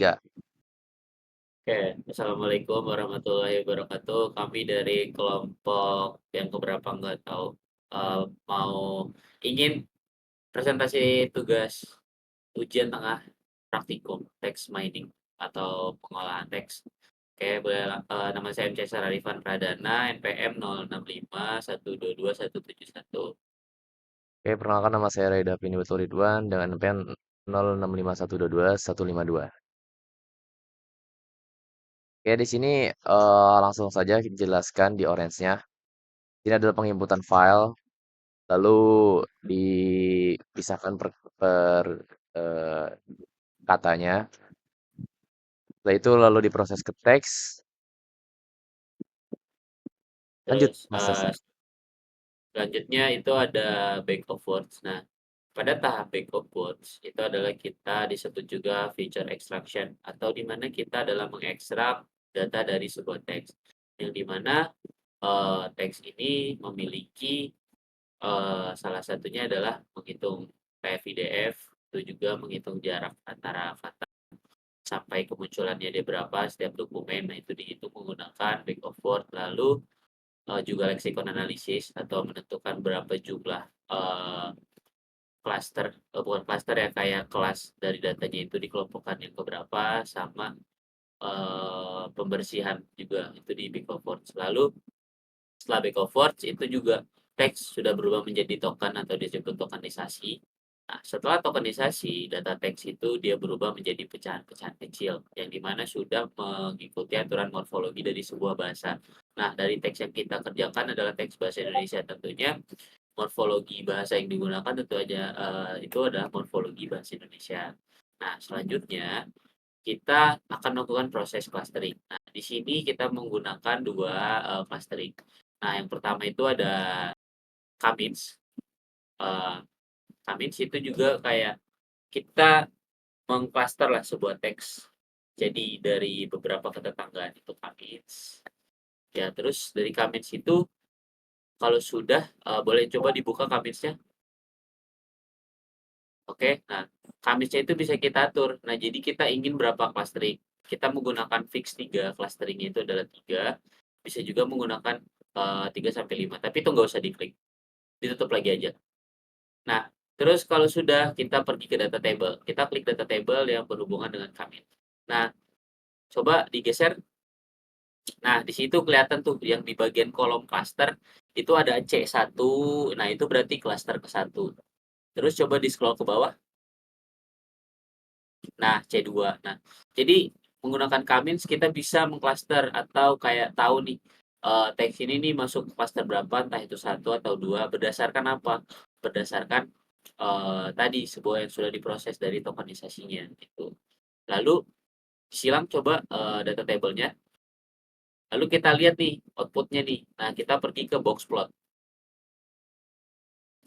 Ya, Oke, Assalamualaikum warahmatullahi wabarakatuh. Kami dari kelompok yang keberapa nggak tahu, mau ingin presentasi tugas ujian tengah praktikum text mining atau pengolahan teks. Oke, boleh, nama saya MC Sararifan Pradana, NPM 0651221171. oke, perkenalkan nama saya Raida Vini Betul Ridwan dengan PIN 0651222152. Oke, di sini langsung saja dijelaskan di orange-nya. Ini adalah penginputan file, lalu dipisahkan per eh, katanya. Setelah itu lalu diproses ke teks. Lanjut, Terus, Mas Sasa. selanjutnya itu ada back of words. Nah, pada tahap back of words itu adalah kita disebut juga feature extraction atau di mana kita adalah mengekstrak data dari sebuah teks. Yang di mana teks ini memiliki salah satunya adalah menghitung PFIDF, itu juga menghitung jarak antara kata sampai kemunculannya dia berapa setiap dokumen. Nah, itu dihitung menggunakan back of word. Lalu juga leksikon analisis atau menentukan berapa jumlah klaster, bukan klaster ya, kayak kelas dari datanya itu dikelompokkan yang keberapa, sama pembersihan juga itu di back of words. Lalu setelah back of words itu juga teks sudah berubah menjadi token atau disebut tokenisasi. Nah, setelah tokenisasi, data teks itu dia berubah menjadi pecahan-pecahan kecil yang dimana sudah mengikuti aturan morfologi dari sebuah bahasa. Nah, dari teks yang kita kerjakan adalah teks bahasa Indonesia. Tentunya morfologi bahasa yang digunakan tentu aja itu adalah morfologi bahasa Indonesia. Nah, selanjutnya kita akan melakukan proses clustering. Nah, di sini kita menggunakan dua clustering. Nah, yang pertama itu ada Kamins. Eh, Kamins itu juga kayak kita mengcluster lah sebuah teks. Jadi dari beberapa ketetanggaan itu Kamins. Ya, terus dari Kamins itu kalau sudah boleh coba dibuka Kaminsnya. Oke, nah Kamisnya itu bisa kita atur. Nah, jadi kita ingin berapa clustering. Kita menggunakan fix 3, clusteringnya itu adalah 3. Bisa juga menggunakan 3 sampai 5, tapi itu nggak usah diklik. Ditutup lagi aja. Nah, terus kalau sudah kita pergi ke data table, kita klik data table yang berhubungan dengan commit. Nah, coba digeser. Nah, di situ kelihatan tuh yang di bagian kolom cluster itu ada C1. Nah, itu berarti cluster ke-1. Terus coba di-scroll ke bawah. Nah, C2. Nah, jadi menggunakan Kamins kita bisa mengcluster atau kayak tahu nih teks ini nih masuk cluster berapa, entah itu satu atau dua, berdasarkan apa? Berdasarkan tadi sebuah yang sudah diproses dari tokenisasinya gitu. Lalu silang coba data table-nya. Lalu kita lihat nih output-nya nih. Nah, kita pergi ke box plot.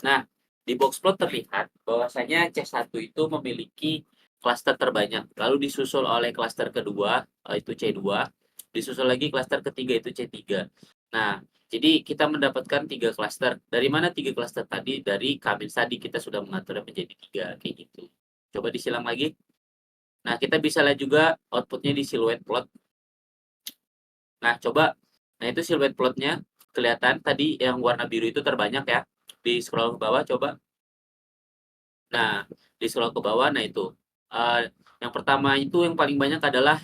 Nah, di box plot terlihat bahwasanya C1 itu memiliki klaster terbanyak, lalu disusul oleh klaster kedua, itu C2, disusul lagi klaster ketiga itu C3. Nah, jadi kita mendapatkan 3 klaster. Dari mana 3 klaster tadi? Dari Kamins tadi kita sudah mengaturnya menjadi 3 kayak gitu. Coba disilang lagi. Nah, kita bisa lihat juga outputnya di silhouette plot. Nah, coba. Nah, itu silhouette plotnya kelihatan tadi yang warna biru itu terbanyak ya. Di scroll ke bawah coba. Nah, di scroll ke bawah, nah itu. Eh, yang pertama itu yang paling banyak adalah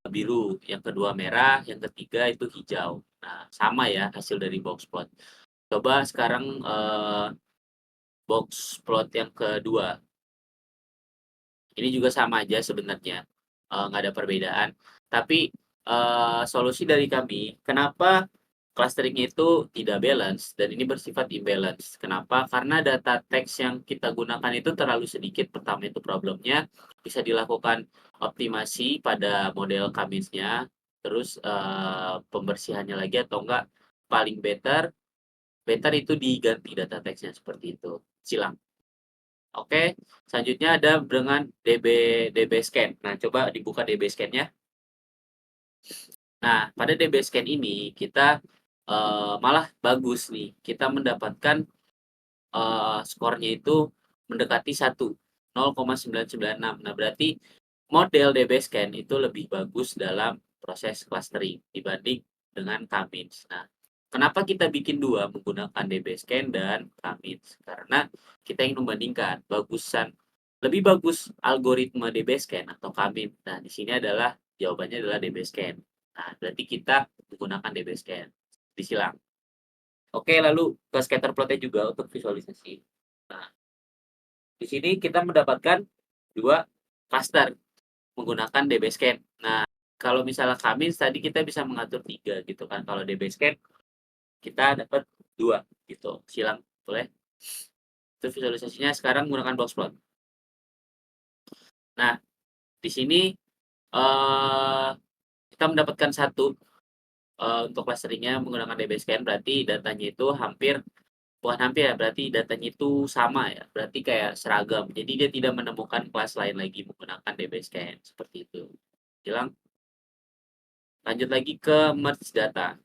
biru, yang kedua merah, yang ketiga itu hijau. Nah, sama ya hasil dari box plot. Coba sekarang box plot yang kedua. Ini juga sama aja sebenarnya, nggak ada perbedaan. Tapi solusi dari kami, kenapa clustering itu tidak balance dan ini bersifat imbalance. Kenapa? Karena data teks yang kita gunakan itu terlalu sedikit. Pertama itu problemnya, bisa dilakukan optimasi pada model Kaminsnya, terus pembersihannya lagi atau enggak paling better, better itu diganti data teksnya seperti itu. Silang. Oke, selanjutnya ada dengan DB scan. Nah, coba dibuka DB scan-nya. Nah, pada DB scan ini kita malah bagus nih. Kita mendapatkan skornya itu mendekati 1, 0,996. Nah, berarti model DBSCAN itu lebih bagus dalam proses clustering dibanding dengan K-means. Nah, kenapa kita bikin dua menggunakan DBSCAN dan K-means? Karena kita ingin membandingkan lebih bagus algoritma DBSCAN atau K-means. Nah, di sini adalah jawabannya adalah DBSCAN. Nah, berarti kita menggunakan DBSCAN. Disilang. Oke, lalu ke scatter plotnya juga untuk visualisasi. Nah, di sini kita mendapatkan dua cluster menggunakan DBSCAN. Nah, kalau misalnya kami tadi kita bisa mengatur 3 gitu kan. Kalau DBSCAN kita dapat 2 gitu. Silang boleh. Itu visualisasinya sekarang menggunakan boxplot. Nah, di sini eh, kita mendapatkan satu untuk clusteringnya menggunakan DBSCAN berarti datanya itu bukan hampir ya, berarti datanya itu sama ya, berarti kayak seragam. Jadi dia tidak menemukan kelas lain lagi menggunakan DBSCAN seperti itu. Hilang. Lanjut lagi ke merge data.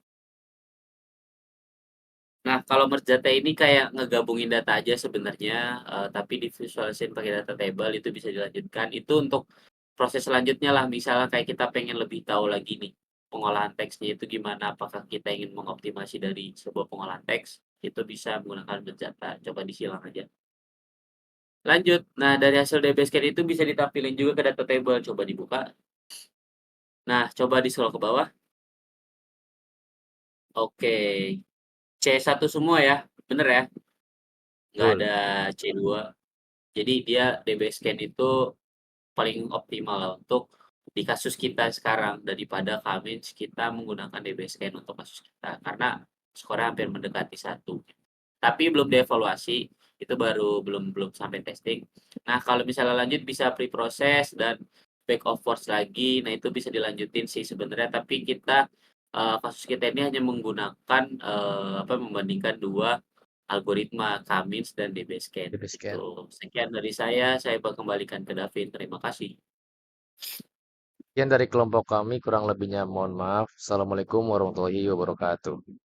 Nah, kalau merge data ini kayak ngegabungin data aja sebenarnya, tapi divisualisin pakai data table itu bisa dilanjutkan. Itu untuk proses selanjutnya lah, misalnya kayak kita pengen lebih tahu lagi nih, pengolahan teksnya itu gimana, apakah kita ingin mengoptimasi dari sebuah pengolahan teks, itu bisa menggunakan merge data. Coba disilang aja. Lanjut. Nah, dari hasil DBSCAN itu bisa ditampilin juga ke data table. Coba dibuka. Nah, coba di-scroll ke bawah. Oke. C1 semua ya. Bener ya? Nggak Betul. ada C2. Jadi dia DBSCAN itu paling optimal lah untuk di kasus kita sekarang daripada kami kita menggunakan DBSCAN untuk kasus kita karena skornya hampir mendekati 1. Tapi belum dievaluasi, itu baru belum belum sampai testing. Nah, kalau misalnya lanjut bisa pre-proses dan back of force lagi. Nah, itu bisa dilanjutin sih sebenarnya, tapi kita kasus kita ini hanya menggunakan membandingkan dua algoritma K-means dan DBSCAN DB gitu. scan. Sekian dari saya kembalikan ke Davin. Terima kasih. Sekian dari kelompok kami, kurang lebihnya mohon maaf. Assalamualaikum warahmatullahi wabarakatuh.